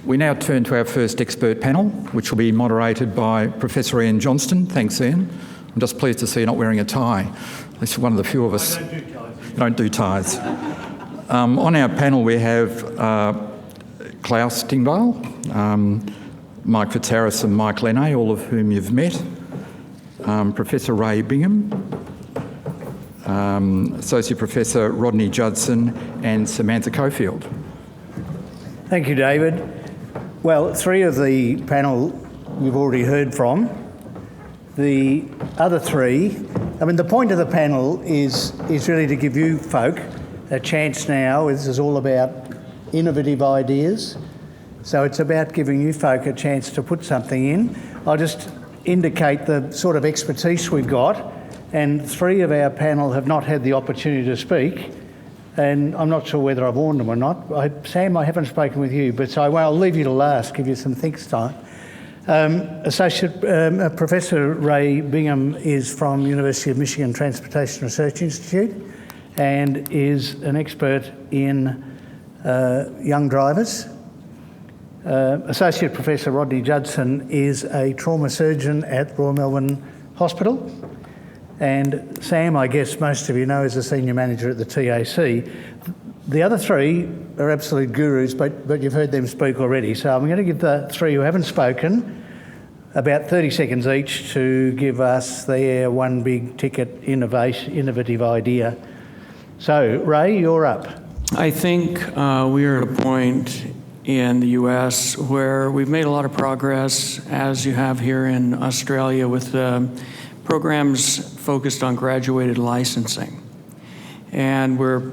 We now turn to our first expert panel, which will be moderated by Professor Ian Johnston. Thanks, Ian. I'm just pleased to see you're not wearing a tie. This is one of the few of us who don't do ties. On our panel we have Klaus Dingvall, Mike Fitzharris and Mike Lenne, all of whom you've met, Professor Ray Bingham, Associate Professor Rodney Judson and Samantha Cofield. Thank you, David. Well, three of the panel you've already heard from. The other three, the point of the panel is really to give you folk a chance now. This is all about innovative ideas. So it's about giving you folk a chance to put something in. I'll just indicate the sort of expertise we've got. And three of our panel have not had the opportunity to speak. And I'm not sure whether I've warned them or not. Sam, I haven't spoken with you, but so I'll leave you to last, give you some think time. Associate Professor Ray Bingham is from University of Michigan Transportation Research Institute and is an expert in young drivers. Associate Professor Rodney Judson is a trauma surgeon at Royal Melbourne Hospital. And Sam, I guess most of you know, is a senior manager at the TAC. The other three are absolute gurus, but you've heard them speak already. So I'm going to give the three who haven't spoken about 30 seconds each to give us their one big ticket innovative idea. So Ray, you're up. I think we are at a point in the US where we've made a lot of progress, as you have here in Australia, with programs focused on graduated licensing. And we're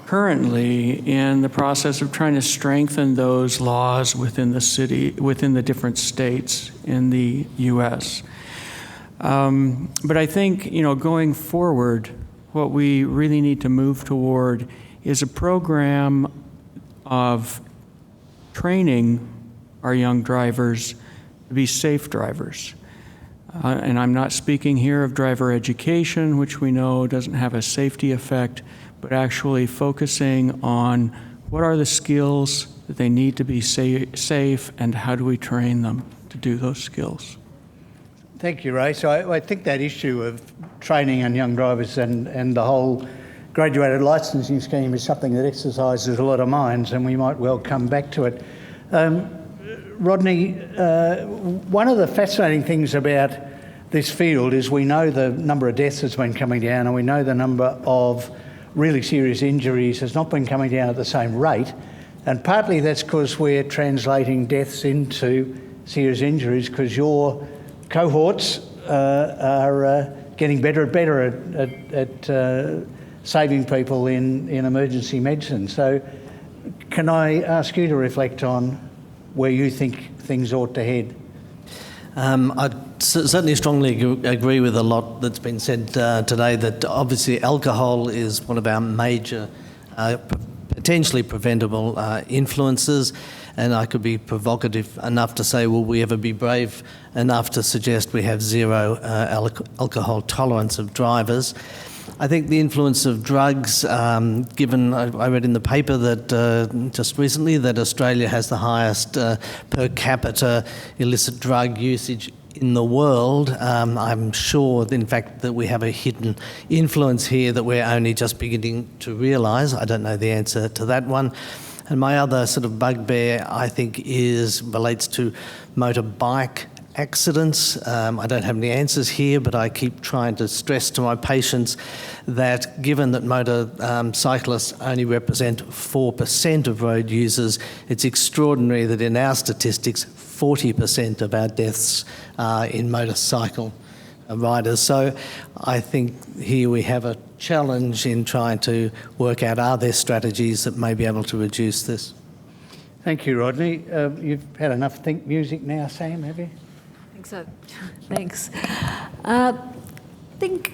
currently in the process of trying to strengthen those laws within the different states in the US. But I think, going forward, what we really need to move toward is a program of training our young drivers to be safe drivers. And I'm not speaking here of driver education, which we know doesn't have a safety effect, but actually focusing on what are the skills that they need to be safe and how do we train them to do those skills. Thank you, Ray. So I think that issue of training on young drivers and the whole graduated licensing scheme is something that exercises a lot of minds, and we might well come back to it. Rodney, one of the fascinating things about this field is we know the number of deaths has been coming down, and we know the number of really serious injuries has not been coming down at the same rate. And partly that's because we're translating deaths into serious injuries because your cohorts are getting better and better at saving people in emergency medicine. So can I ask you to reflect on where you think things ought to head? I certainly strongly agree with a lot that's been said today, that obviously alcohol is one of our major potentially preventable influences, and I could be provocative enough to say, will we ever be brave enough to suggest we have zero alcohol tolerance of drivers? I think the influence of drugs, given I read in the paper that just recently that Australia has the highest per capita illicit drug usage in the world. I'm sure, in fact, that we have a hidden influence here that we're only just beginning to realise. I don't know the answer to that one. And my other sort of bugbear, I think, relates to motorbike accidents. I don't have any answers here, but I keep trying to stress to my patients that given that motorcyclists only represent 4% of road users, it's extraordinary that in our statistics, 40% of our deaths are in motorcycle riders. So I think here we have a challenge in trying to work out, are there strategies that may be able to reduce this? Thank you, Rodney. You've had enough think music now, Sam, have you? So, thanks. I think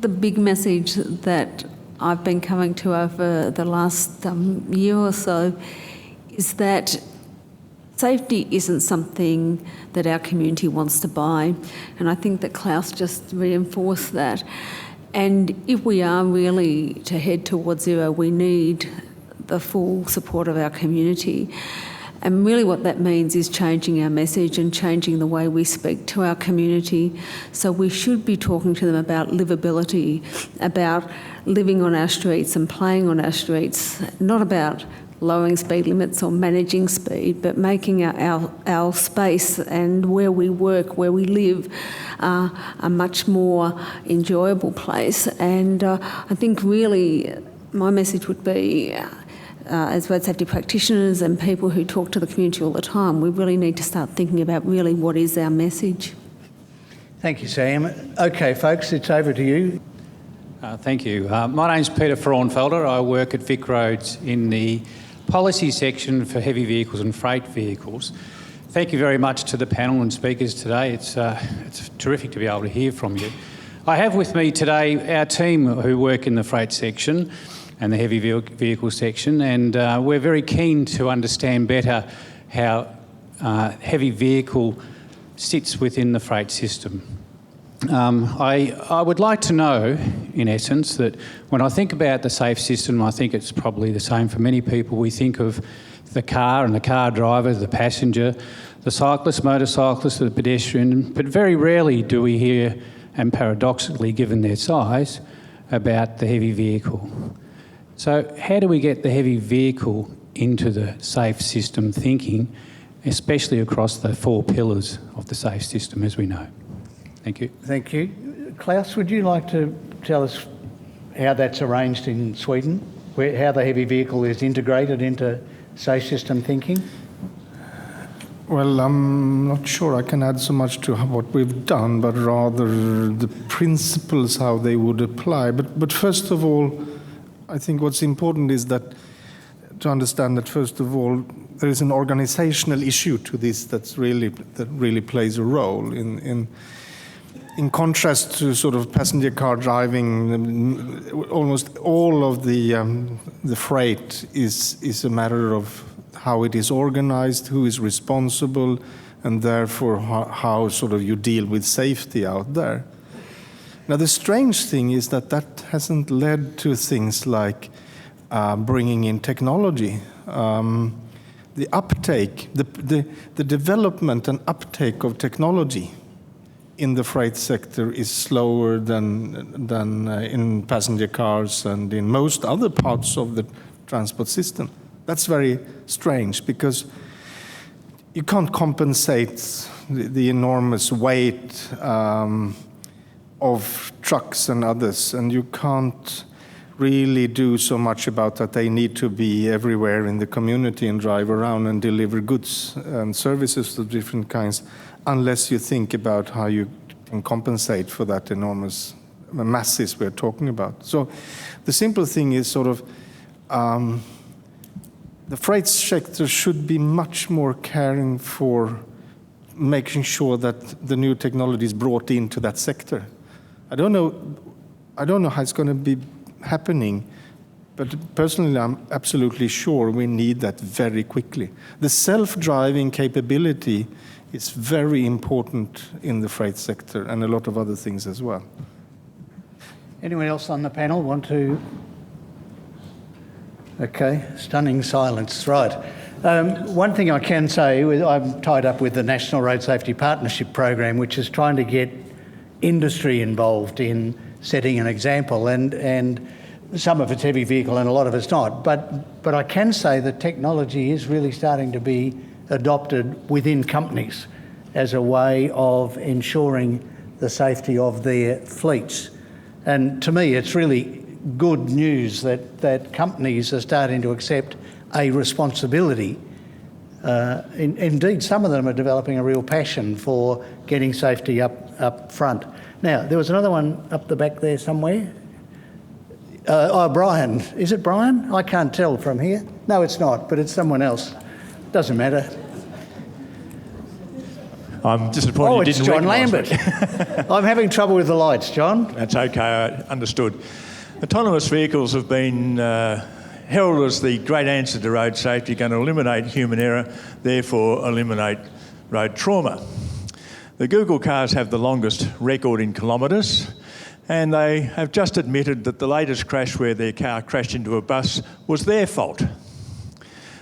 the big message that I've been coming to over the last year or so is that safety isn't something that our community wants to buy, and I think that Klaus just reinforced that. And if we are really to head towards zero, we need the full support of our community. And really what that means is changing our message and changing the way we speak to our community. So we should be talking to them about livability, about living on our streets and playing on our streets, not about lowering speed limits or managing speed, but making our space and where we work, where we live, a much more enjoyable place. And I think really my message would be, as road safety practitioners and people who talk to the community all the time, we really need to start thinking about really what is our message. Thank you, Sam. Okay, folks, it's over to you. Thank you. My name's Peter Fraunfelder. I work at Vic Roads in the policy section for heavy vehicles and freight vehicles. Thank you very much to the panel and speakers today. It's terrific to be able to hear from you. I have with me today our team who work in the freight section and the heavy vehicle section, and we're very keen to understand better how heavy vehicle sits within the freight system. I would like to know, in essence, that when I think about the safe system, I think it's probably the same for many people. We think of the car and the car driver, the passenger, the cyclist, motorcyclist, the pedestrian, but very rarely do we hear, and paradoxically given their size, about the heavy vehicle. So how do we get the heavy vehicle into the safe system thinking, especially across the 4 pillars of the safe system, as we know? Thank you. Thank you. Klaus, would you like to tell us how that's arranged in Sweden, how the heavy vehicle is integrated into safe system thinking? Well, I'm not sure I can add so much to what we've done, but rather the principles, how they would apply. But first of all, I think what's important is that to understand that, first of all, there is an organizational issue to this that really plays a role. In contrast to sort of passenger car driving, almost all of the freight is a matter of how it is organized, who is responsible, and therefore how sort of you deal with safety out there. Now, the strange thing is that hasn't led to things like bringing in technology. The uptake, the development and uptake of technology in the freight sector is slower than in passenger cars and in most other parts of the transport system. That's very strange because you can't compensate the enormous weight of trucks and others, and you can't really do so much about that. They need to be everywhere in the community and drive around and deliver goods and services of different kinds, unless you think about how you can compensate for that enormous masses we're talking about. So the simple thing is sort of the freight sector should be much more caring for making sure that the new technology is brought into that sector. I don't know how it's going to be happening, but personally I'm absolutely sure we need that very quickly. The self-driving capability is very important in the freight sector and a lot of other things as well. Anyone else on the panel want to? Okay, stunning silence, right. One thing I can say, I'm tied up with the National Road Safety Partnership Program, which is trying to get industry involved in setting an example, and some of it's heavy vehicle and a lot of it's not. But I can say that technology is really starting to be adopted within companies as a way of ensuring the safety of their fleets. And to me, it's really good news that companies are starting to accept a responsibility. Indeed, some of them are developing a real passion for getting safety up front. Now, there was another one up the back there somewhere. Brian. Is it Brian? I can't tell from here. No, it's not, but it's someone else. Doesn't matter. I'm disappointed you didn't John Lambert. I'm having trouble with the lights, John. That's okay, I understood. Autonomous vehicles have been heralded as the great answer to road safety, going to eliminate human error, therefore eliminate road trauma. The Google cars have the longest record in kilometres, and they have just admitted that the latest crash where their car crashed into a bus was their fault.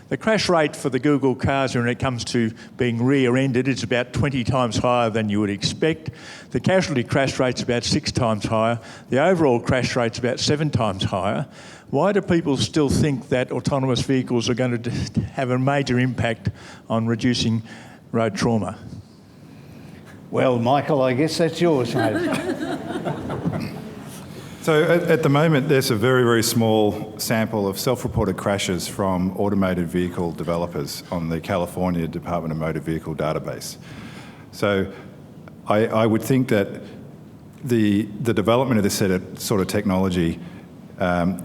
The crash rate for the Google cars when it comes to being rear-ended is about 20 times higher than you would expect. The casualty crash rate's about 6 times higher. The overall crash rate's about 7 times higher. Why do people still think that autonomous vehicles are going to have a major impact on reducing road trauma? Well, Michael, I guess that's yours, mate. So at the moment, there's a very, very small sample of self-reported crashes from automated vehicle developers on the California Department of Motor Vehicle database. So I would think that the development of this sort of technology, there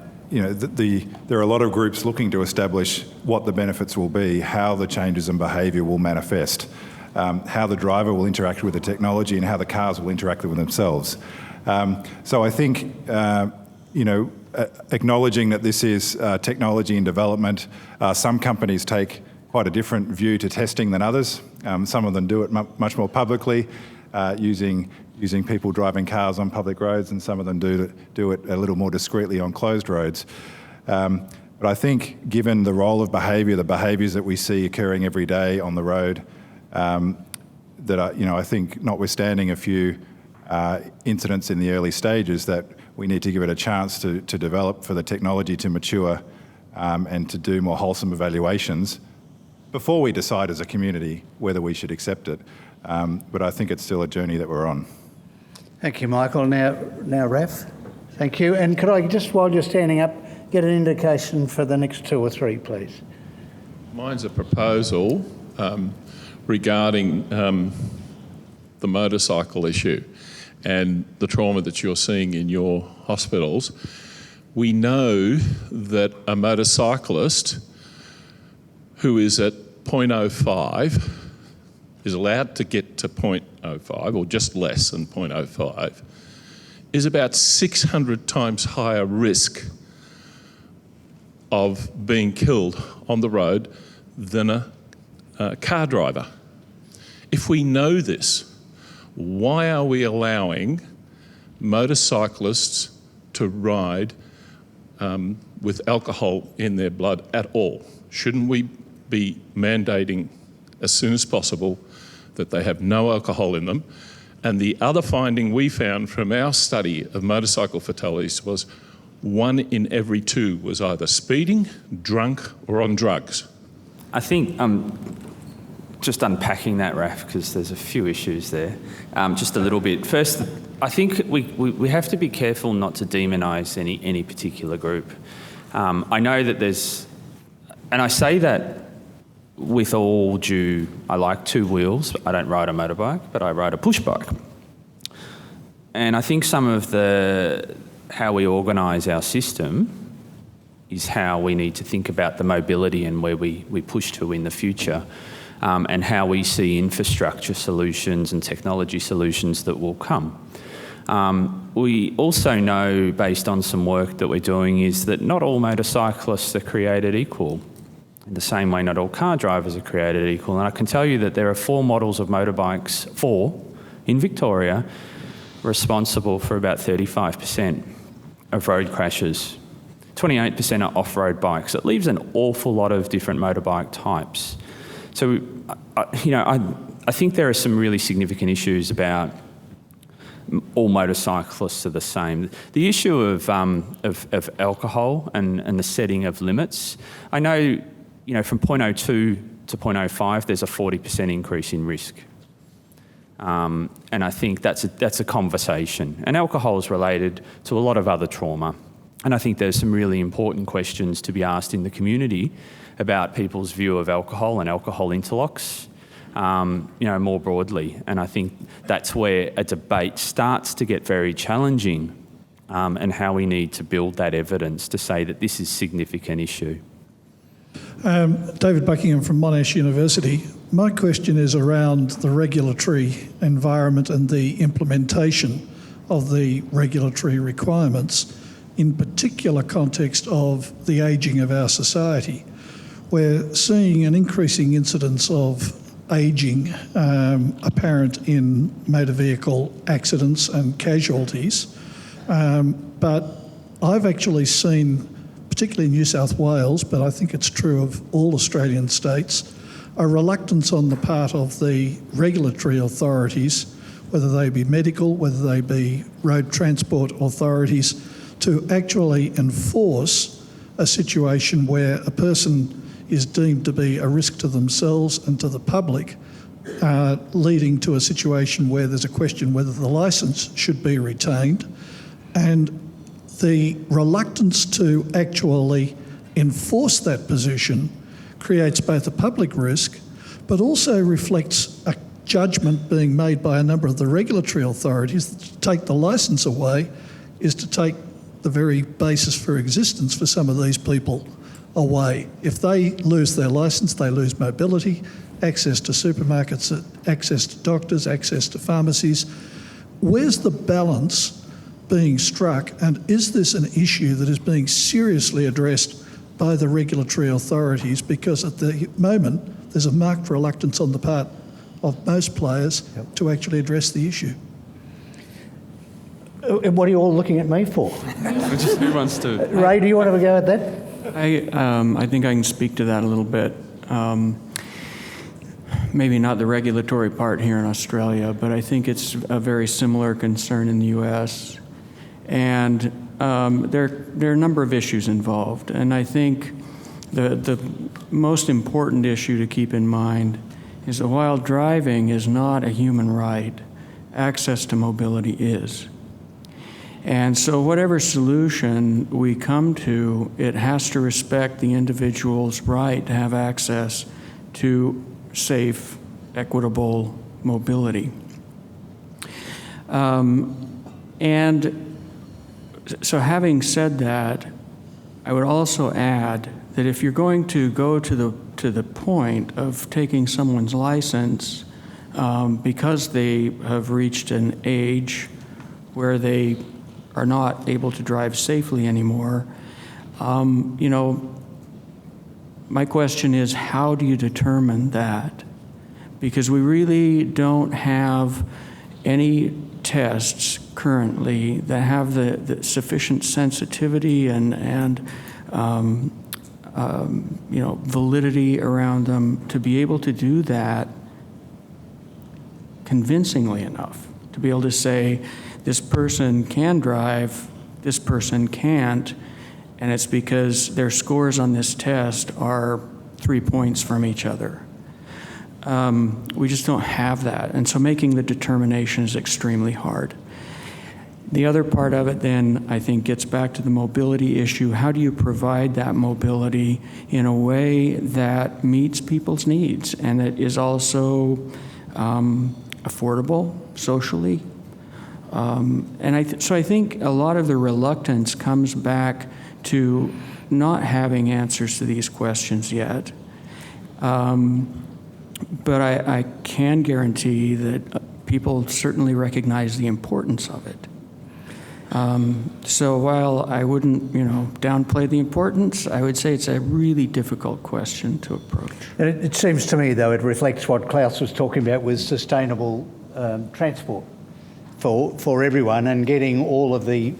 are a lot of groups looking to establish what the benefits will be, how the changes in behaviour will manifest, how the driver will interact with the technology and how the cars will interact with themselves. So I think, acknowledging that this is technology in development, some companies take quite a different view to testing than others. Some of them do it much more publicly, using people driving cars on public roads, and some of them do it a little more discreetly on closed roads. But I think, given the role of behaviour, the behaviours that we see occurring every day on the road, I think, notwithstanding a few incidents in the early stages, that we need to give it a chance to develop, for the technology to mature, and to do more wholesome evaluations before we decide as a community whether we should accept it. But I think it's still a journey that we're on. Thank you, Michael. Now, Raf, thank you. And could I just, while you're standing up, get an indication for the next 2 or 3, please? Mine's a proposal regarding the motorcycle issue and the trauma that you're seeing in your hospitals. We know that a motorcyclist who is at 0.05 is allowed to get to 0.05, or just less than 0.05, is about 600 times higher risk of being killed on the road than a car driver. If we know this, why are we allowing motorcyclists to ride with alcohol in their blood at all? Shouldn't we be mandating as soon as possible that they have no alcohol in them? And the other finding we found from our study of motorcycle fatalities was 1 in every 2 was either speeding, drunk, or on drugs. I think just unpacking that, Raf, because there's a few issues there, just a little bit. First, I think we have to be careful not to demonise any particular group. I know that there's, and I say that with all due, I like 2 wheels. I don't ride a motorbike, but I ride a push bike. And I think some of how we organise our system is how we need to think about the mobility and where we push to in the future, and how we see infrastructure solutions and technology solutions that will come. We also know, based on some work that we're doing, is that not all motorcyclists are created equal. In the same way, not all car drivers are created equal. And I can tell you that there are 4 models of motorbikes, 4, in Victoria, responsible for about 35% of road crashes. 28% are off-road bikes. It leaves an awful lot of different motorbike types. So, I think there are some really significant issues about all motorcyclists are the same. The issue of alcohol and the setting of limits, I know, from 0.02 to 0.05, there's a 40% increase in risk. And I think that's a conversation. And alcohol is related to a lot of other trauma. And I think there's some really important questions to be asked in the community about people's view of alcohol and alcohol interlocks, more broadly. And I think that's where a debate starts to get very challenging, and how we need to build that evidence to say that this is a significant issue. David Buckingham from Monash University. My question is around the regulatory environment and the implementation of the regulatory requirements, in particular context of the ageing of our society. We're seeing an increasing incidence of ageing apparent in motor vehicle accidents and casualties, but I've actually seen particularly New South Wales, but I think it's true of all Australian states, a reluctance on the part of the regulatory authorities, whether they be medical, whether they be road transport authorities, to actually enforce a situation where a person is deemed to be a risk to themselves and to the public, leading to a situation where there's a question whether the licence should be retained. And the reluctance to actually enforce that position creates both a public risk, but also reflects a judgment being made by a number of the regulatory authorities that to take the licence away is to take the very basis for existence for some of these people away. If they lose their licence, they lose mobility, access to supermarkets, access to doctors, access to pharmacies. Where's the balance being struck, and is this an issue that is being seriously addressed by the regulatory authorities? Because at the moment, there's a marked reluctance on the part of most players to actually address the issue. What are you all looking at me for? Who wants to? Ray, do you want to have a go at that? I think I can speak to that a little bit. Maybe not the regulatory part here in Australia, but I think it's a very similar concern in the US. And there are a number of issues involved. And I think the most important issue to keep in mind is that while driving is not a human right, access to mobility is. And so whatever solution we come to, it has to respect the individual's right to have access to safe, equitable mobility. And so having said that, I would also add that if you're going to go to the point of taking someone's license because they have reached an age where they are not able to drive safely anymore, my question is, how do you determine that? Because we really don't have any tests currently that have the sufficient sensitivity and validity around them to be able to do that convincingly enough, to be able to say, this person can drive, this person can't, and it's because their scores on this test are 3 points from each other. We just don't have that, and so making the determination is extremely hard. The other part of it then, I think, gets back to the mobility issue. How do you provide that mobility in a way that meets people's needs and that is also affordable socially? So I think a lot of the reluctance comes back to not having answers to these questions yet. But I can guarantee that people certainly recognize the importance of it. So while I wouldn't, downplay the importance, I would say it's a really difficult question to approach. And it seems to me, though, it reflects what Klaus was talking about with sustainable transport for everyone and getting all of the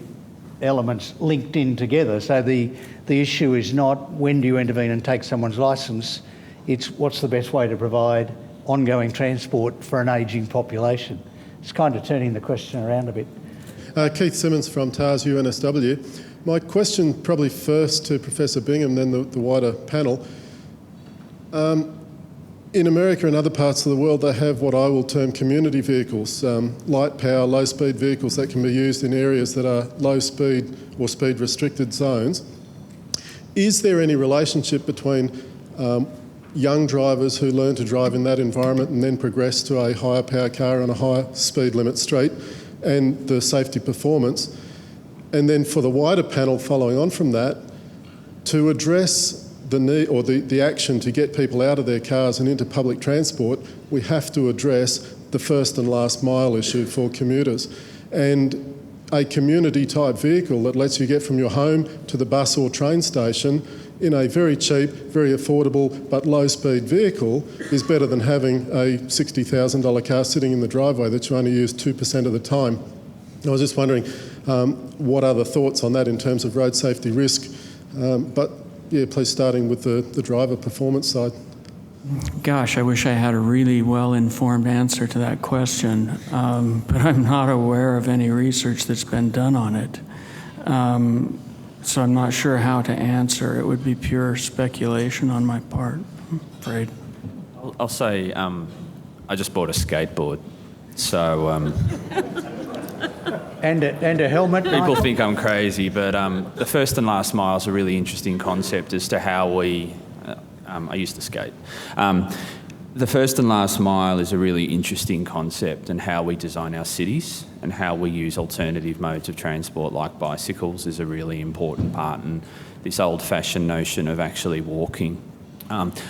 elements linked in together. So the issue is not when do you intervene and take someone's licence, it's what's the best way to provide ongoing transport for an ageing population. It's kind of turning the question around a bit. Keith Simmons from TARS UNSW. My question probably first to Professor Bingham, then the wider panel. In America and other parts of the world, they have what I will term community vehicles, light power, low speed vehicles that can be used in areas that are low speed or speed restricted zones. Is there any relationship between young drivers who learn to drive in that environment and then progress to a higher power car on a higher speed limit street and the safety performance? And then for the wider panel following on from that, to address the need or the action to get people out of their cars and into public transport, we have to address the first and last mile issue for commuters. And a community type vehicle that lets you get from your home to the bus or train station in a very cheap, very affordable but low speed vehicle is better than having a $60,000 car sitting in the driveway that you only use 2% of the time. I was just wondering what are the thoughts on that in terms of road safety risk But yeah, please starting with the driver performance side. Gosh, I wish I had a really well-informed answer to that question, but I'm not aware of any research that's been done on it. So I'm not sure how to answer. It would be pure speculation on my part, I'm afraid. I'll say I just bought a skateboard, so... And a helmet. People think I'm crazy, but the first and last mile is a really interesting concept as to how we... I used to skate. The first and last mile is a really interesting concept, and how we design our cities and how we use alternative modes of transport like bicycles is a really important part, and this old-fashioned notion of actually walking.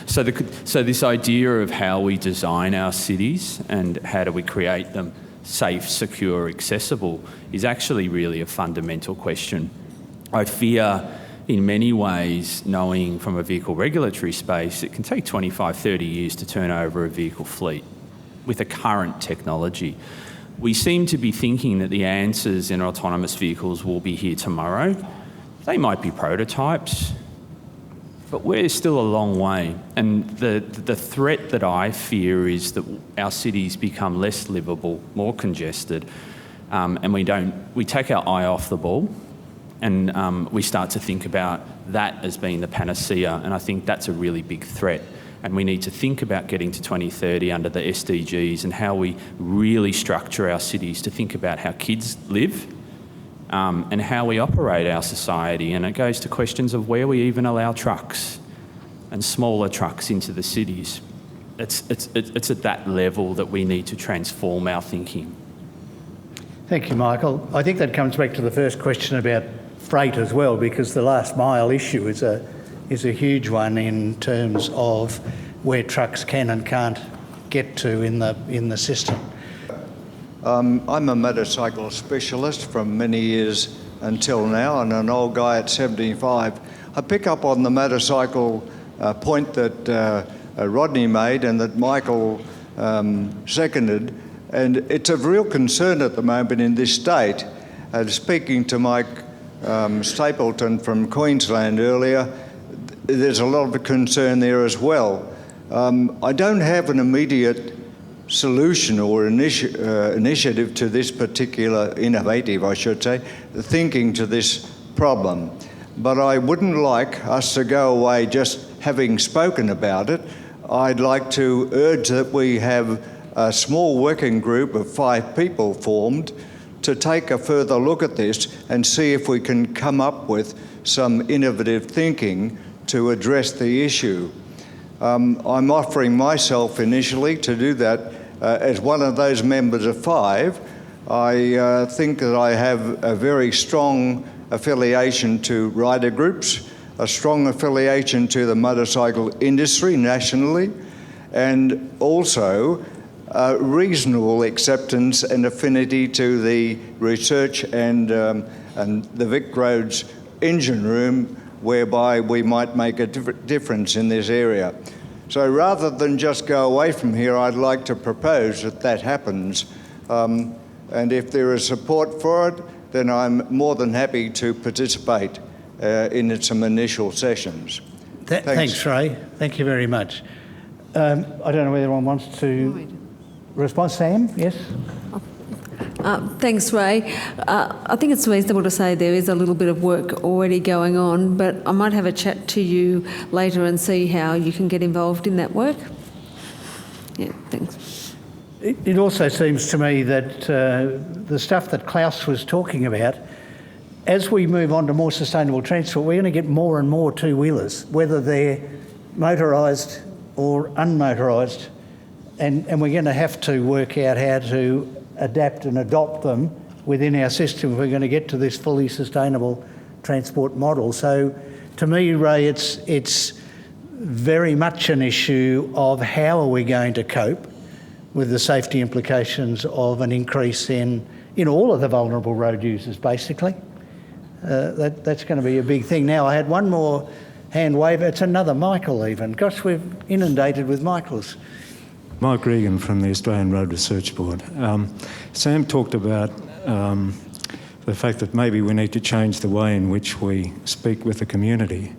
So this idea of how we design our cities and how do we create them safe, secure, accessible is actually really a fundamental question. I fear, in many ways, knowing from a vehicle regulatory space, it can take 25, 30 years to turn over a vehicle fleet with the current technology. We seem to be thinking that the answers in autonomous vehicles will be here tomorrow. They might be prototypes, but we're still a long way. And the threat that I fear is that our cities become less livable, more congested, and we take our eye off the ball, and we start to think about that as being the panacea, and I think that's a really big threat. And we need to think about getting to 2030 under the SDGs and how we really structure our cities to think about how kids live and how we operate our society. And it goes to questions of where we even allow trucks and smaller trucks into the cities. It's at that level that we need to transform our thinking. Thank you, Michael. I think that comes back to the first question about freight as well, because the last mile issue is a huge one in terms of where trucks can and can't get to in the system. I'm a motorcycle specialist from many years until now, and an old guy at 75. I pick up on the motorcycle point that Rodney made and that Michael seconded, and it's of real concern at the moment in this state. Speaking to Mike Stapleton from Queensland earlier, there's a lot of concern there as well. I don't have an immediate solution or initiative to this particular, innovative, I should say, thinking to this problem. But I wouldn't like us to go away just having spoken about it. I'd like to urge that we have a small working group of 5 people formed to take a further look at this and see if we can come up with some innovative thinking to address the issue. I'm offering myself initially to do that as one of those members of 5. I think that I have a very strong affiliation to rider groups, a strong affiliation to the motorcycle industry nationally, and also reasonable acceptance and affinity to the research and the VicRoads engine room, whereby we might make a difference in this area. So rather than just go away from here, I'd like to propose that that happens. And if there is support for it, then I'm more than happy to participate in some initial sessions. Thanks, Ray. Thank you very much. I don't know whether anyone wants to respond. Sam, yes? Thanks, Ray. I think it's reasonable to say there is a little bit of work already going on, but I might have a chat to you later and see how you can get involved in that work. Yeah, thanks. It also seems to me that the stuff that Klaus was talking about, as we move on to more sustainable transport, we're going to get more and more two-wheelers, whether they're motorised or unmotorised, and we're going to have to work out how to adapt and adopt them within our system if we're going to get to this fully sustainable transport model. So to me, Ray, it's very much an issue of how are we going to cope with the safety implications of an increase in all of the vulnerable road users, basically. That's going to be a big thing. Now, I had one more hand wave. It's another Michael even. Gosh, we're inundated with Michaels. Mike Regan from the Australian Road Research Board. Sam talked about the fact that maybe we need to change the way in which we speak with the community.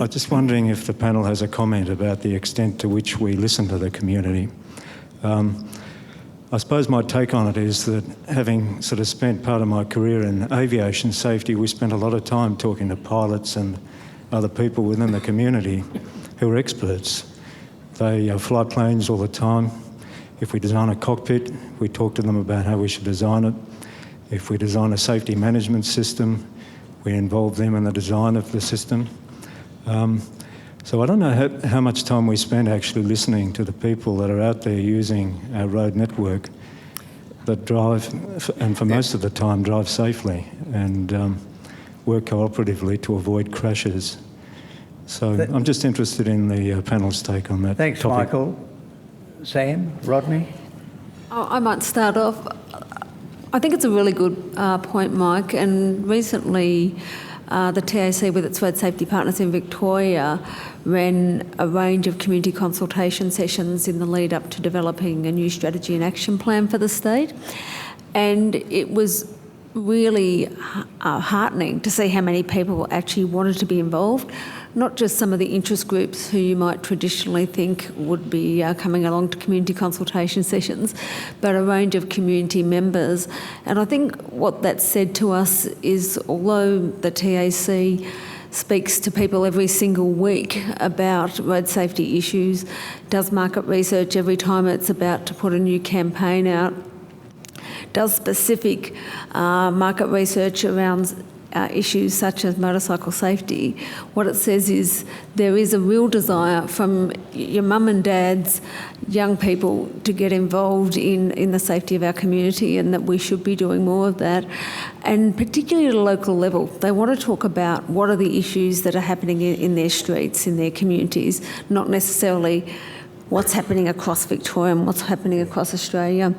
I'm just wondering if the panel has a comment about the extent to which we listen to the community. I suppose my take on it is that, having sort of spent part of my career in aviation safety, we spent a lot of time talking to pilots and other people within the community who are experts. They fly planes all the time. If we design a cockpit, we talk to them about how we should design it. If we design a safety management system, we involve them in the design of the system. So I don't know how much time we spend actually listening to the people that are out there using our road network that drive, and for most of the time drive safely and work cooperatively to avoid crashes. So I'm just interested in the panel's take on that Thanks, topic. Michael. Sam, Rodney? I might start off. I think it's a really good point, Mike, and recently the TAC with its road safety partners in Victoria ran a range of community consultation sessions in the lead up to developing a new strategy and action plan for the state. And it was really heartening to see how many people actually wanted to be involved, not just some of the interest groups who you might traditionally think would be coming along to community consultation sessions, but a range of community members. And I think what that said to us is, although the TAC speaks to people every single week about road safety issues, does market research every time it's about to put a new campaign out, does specific market research around issues such as motorcycle safety, what it says is there is a real desire from your mum and dad's young people to get involved in the safety of our community, and that we should be doing more of that. And particularly at a local level, they want to talk about what are the issues that are happening in their streets, in their communities, not necessarily what's happening across Victoria and what's happening across Australia.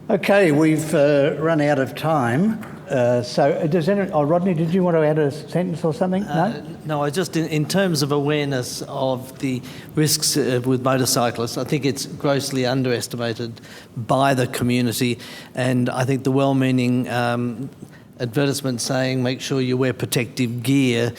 Okay, we've run out of time. So does anyone... Oh, Rodney, did you want to add a sentence or something? No? No, I just, in terms of awareness of the risks with motorcyclists, I think it's grossly underestimated by the community, and I think the well-meaning advertisement saying make sure you wear protective gear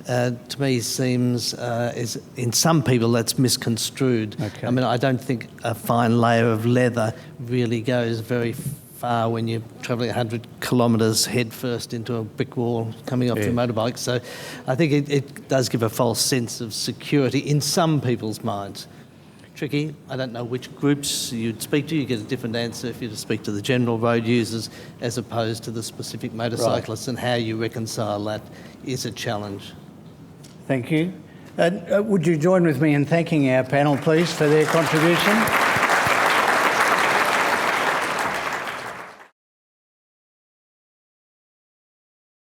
to me seems, is in some people that's misconstrued. Okay. I mean, I don't think a fine layer of leather really goes very far when you're travelling 100 kilometres head first into a brick wall coming off your motorbike. So I think it does give a false sense of security in some people's minds. Tricky. I don't know which groups you'd speak to. You get a different answer if you speak to the general road users as opposed to the specific motorcyclists, and how you reconcile that is a challenge. Thank you. Would you join with me in thanking our panel, please, for their contribution?